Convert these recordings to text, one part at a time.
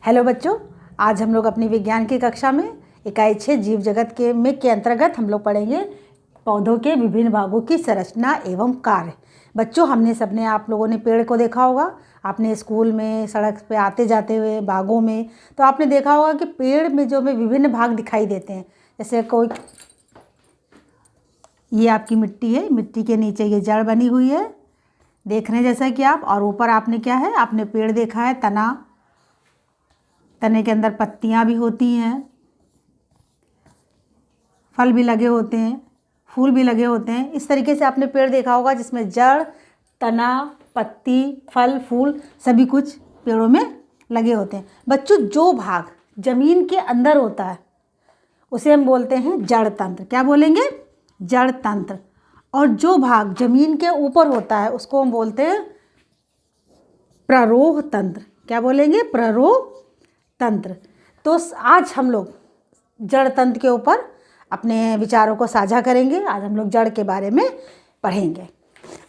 Hello बच्चों, आज हम लोग अपनी विज्ञान की कक्षा में इकाई 6 जीव जगत के अंतर्गत हम लोग पढ़ेंगे पौधों के विभिन्न भागों की संरचना एवं कार्य। बच्चों, हमने सबने आप लोगों ने पेड़ को देखा होगा। आपने स्कूल में, सड़क पे आते जाते हुए, बागों में, तो आपने देखा होगा कि पेड़ में जो हमें विभिन्न भाग दिखाई देते हैं। जैसे कोई, ये आपकी मिट्टी है, मिट्टी के नीचे ये जड़ बनी हुई है, देख रहे हैं जैसा कि आप। और ऊपर आपने क्या है, आपने पेड़ देखा है, तना, तने के अंदर पत्तियां भी होती हैं, फल भी लगे होते हैं, फूल भी लगे होते हैं। इस तरीके से आपने पेड़ देखा होगा जिसमें जड़, तना, पत्ती, फल, फूल सभी कुछ पेड़ों में लगे होते हैं। बच्चों, जो भाग जमीन के अंदर होता है उसे हम बोलते हैं जड़ तंत्र। क्या बोलेंगे? जड़ तंत्र। और जो भाग जमीन के ऊपर होता है उसको हम बोलते हैं प्ररोह तंत्र। क्या बोलेंगे? प्ररोह तंत्र। तो आज हम लोग जड़ तंत्र के ऊपर अपने विचारों को साझा करेंगे। आज हम लोग जड़ के बारे में पढ़ेंगे।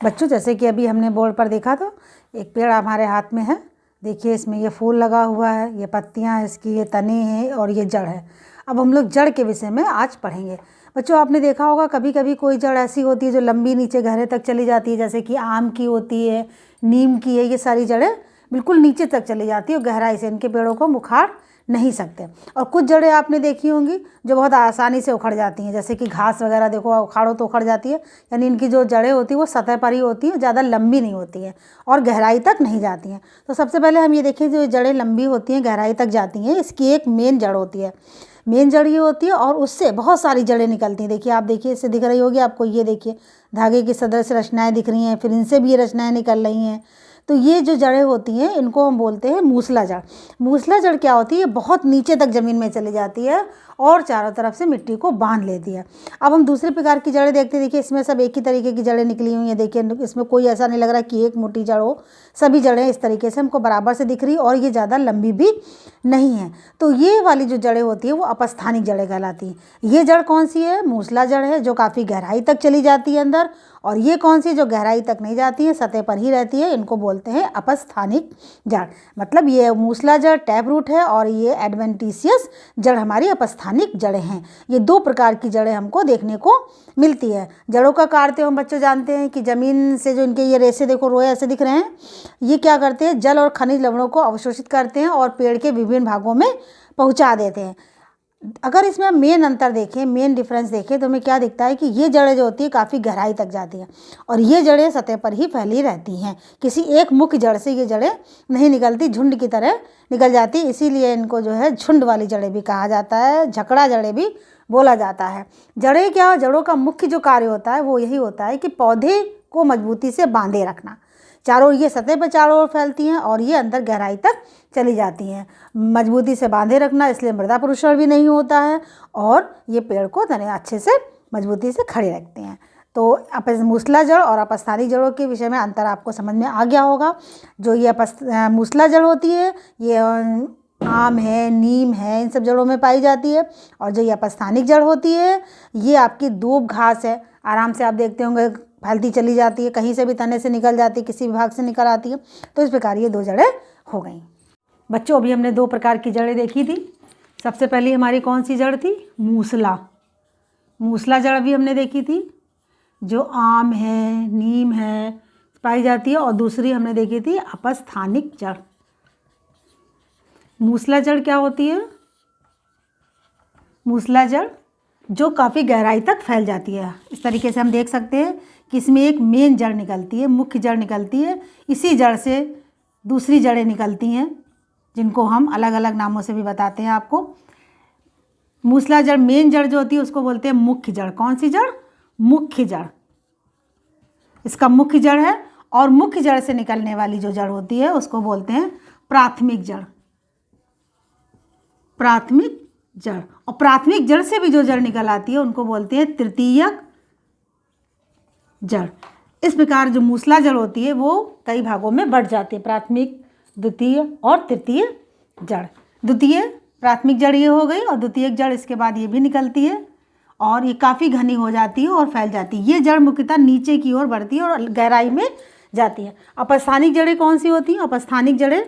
बच्चों, जैसे कि अभी हमने बोर्ड पर देखा था, एक पेड़ हमारे हाथ में है। देखिए, इसमें ये फूल लगा हुआ है, ये पत्तियां हैं इसकी, ये तने हैं और ये जड़ है। अब हम लोग जड़ के विषय में आज पढ़ेंगे। बच्चों, आपने देखा होगा कभी कभी कोई जड़ ऐसी होती है जो लंबी नीचे गहरे तक चली जाती है, जैसे कि आम की होती है, नीम की है। ये सारी जड़ें बिल्कुल नीचे तक चली जाती है और गहराई से इनके पेड़ों को उखाड़ नहीं सकते। और कुछ जड़ें आपने देखी होंगी जो बहुत आसानी से उखड़ जाती हैं, जैसे कि घास वगैरह देखो, उखाड़ो तो उखड़ जाती है। यानी इनकी जो जड़ें होती हैं वो सतह पर ही होती हैं, ज़्यादा लंबी नहीं होती हैं और गहराई तक नहीं जाती हैं। तो सबसे पहले हम ये देखें, जो जड़ें लंबी होती हैं, गहराई तक जाती हैं, इसकी एक मेन जड़ होती है। मेन जड़ ये होती है और उससे बहुत सारी जड़ें निकलती हैं। देखिए, आप देखिए, इससे दिख रही होगी आपको, ये देखिए धागे की सदृश रचनाएँ दिख रही हैं, फिर इनसे भी ये रचनाएँ निकल रही हैं। तो ये जो जड़ें होती हैं इनको हम बोलते हैं मूसला जड़। मूसला जड़ क्या होती है? बहुत नीचे तक ज़मीन में चली जाती है और चारों तरफ से मिट्टी को बांध लेती है। अब हम दूसरे प्रकार की जड़ें देखते हैं। देखिए, इसमें सब एक ही तरीके की जड़ें निकली हुई हैं। देखिए, इसमें कोई ऐसा नहीं लग रहा कि एक मोटी जड़ हो। सभी जड़ें इस तरीके से हमको बराबर से दिख रही और ये ज़्यादा लंबी भी नहीं है। तो ये वाली जो जड़ें होती है वो अपस्थानिक जड़ें कहलाती हैं। ये जड़ कौन सी है? मूसला जड़ है, जो काफ़ी गहराई तक चली जाती है अंदर। और ये कौन सी, जो गहराई तक नहीं जाती है, सतह पर ही रहती है, इनको बोलते हैं अपस्थानिक जड़। मतलब ये मूसला जड़ टैप रूट है और ये एडवेंटिशियस जड़ हमारी अपस्थानिक जड़ें हैं। ये दो प्रकार की जड़ें हमको देखने को मिलती है। जड़ों का कार्य तो हम बच्चों जानते हैं कि जमीन से जो इनके ये रेशे देखो, रोए ऐसे दिख रहे हैं, ये क्या करते हैं? जल और खनिज लवणों को अवशोषित करते हैं और पेड़ के विभिन्न भागों में पहुँचा देते हैं। अगर इसमें हम मेन अंतर देखें, मेन डिफरेंस देखें, तो हमें क्या दिखता है कि ये जड़ें जो होती है काफ़ी गहराई तक जाती हैं और ये जड़ें सतह पर ही फैली रहती हैं। किसी एक मुख्य जड़ से ये जड़ें नहीं निकलती, झुंड की तरह निकल जाती। इसीलिए इनको जो है झुंड वाली जड़ें भी कहा जाता है, झकड़ा जड़ें भी बोला जाता है। जड़ें क्या, जड़ों का मुख्य जो कार्य होता है वो यही होता है कि पौधे को मजबूती से बांधे रखना। चारों, ये सतह पर चारों ओर फैलती हैं और ये अंदर गहराई तक चली जाती हैं। मजबूती से बांधे रखना, इसलिए मृदा प्रदूषण भी नहीं होता है और ये पेड़ को तने अच्छे से मजबूती से खड़े रखते हैं। तो मूसला जड़ और अपस्थानिक जड़ों के विषय में अंतर आपको समझ में आ गया होगा। जो ये मूसला जड़ होती है ये आम है, नीम है, इन सब जड़ों में पाई जाती है। और जो ये अपस्थानिक जड़ होती है ये आपकी दूब घास है, आराम से आप देखते होंगे फैलती चली जाती है, कहीं से भी तने से निकल जाती है, किसी विभाग से निकल आती है। तो इस प्रकार ये दो जड़ें हो गई। बच्चों, अभी हमने दो प्रकार की जड़ें देखी थी। सबसे पहली हमारी कौन सी जड़ थी? मूसला। मूसला जड़ भी हमने देखी थी, जो आम है, नीम है पाई जाती है। और दूसरी हमने देखी थी अपस्थानिक जड़। मूसला जड़ क्या होती है? मूसला जड़ जो काफ़ी गहराई तक फैल जाती है। इस तरीके से हम देख सकते हैं कि इसमें एक मेन जड़ निकलती है, मुख्य जड़ निकलती है। इसी जड़ से दूसरी जड़ें निकलती हैं, जिनको हम अलग अलग नामों से भी बताते हैं आपको। मूसला जड़, मेन जड़ जो होती है उसको बोलते हैं मुख्य जड़। कौन सी जड़? मुख्य जड़। इसका मुख्य जड़ है। और मुख्य जड़ से निकलने वाली जो जड़ होती है उसको बोलते हैं प्राथमिक जड़। प्राथमिक जड़। और प्राथमिक जड़ से भी जो जड़ निकल आती है उनको बोलते हैं तृतीयक जड़। इस प्रकार जो मूसला जड़ होती है वो कई भागों में बढ़ जाती है, प्राथमिक, द्वितीय और तृतीय जड़। द्वितीय प्राथमिक जड़ ये हो गई और द्वितीयक जड़ इसके बाद ये भी निकलती है और ये काफ़ी घनी हो जाती है और फैल जाती है। ये जड़ मुख्यतः नीचे की ओर बढ़ती है और गहराई में जाती है। अपस्थानिक जड़ें कौन सी होती हैं? अपस्थानिक जड़ें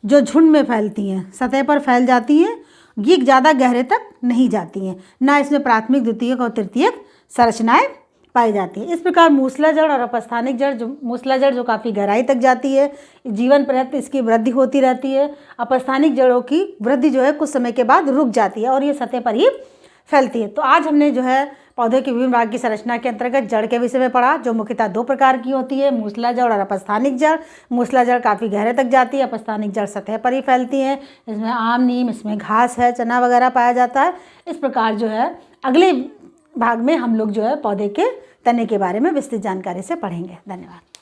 जो झुंड में फैलती हैं, सतह पर फैल जाती हैं, ये ज़्यादा गहरे तक नहीं जाती हैं, ना इसमें प्राथमिक, द्वितीयक और तृतीयक संरचनाएं पाई जाती है। इस प्रकार मूसला जड़ और अपस्थानिक जड़, जो मूसला जड़ जो काफ़ी गहराई तक जाती है, जीवन पर्यंत इसकी वृद्धि होती रहती है। अपस्थानिक जड़ों की वृद्धि जो है कुछ समय के बाद रुक जाती है और ये सतह पर ही फैलती है। तो आज हमने जो है पौधे के विभिन्न भाग की संरचना के अंतर्गत जड़ के विषय में पढ़ा, जो मुख्यतः 2 प्रकार की होती है, मूसला जड़ और अपस्थानिक जड़। मूसला जड़ काफ़ी गहरे तक जाती है, अपस्थानिक जड़ सतह पर ही फैलती है। इसमें आम, नीम, इसमें घास है, चना वगैरह पाया जाता है। इस प्रकार जो है अगले भाग में हम लोग जो है पौधे के तने के बारे में विस्तृत जानकारी से पढ़ेंगे। धन्यवाद।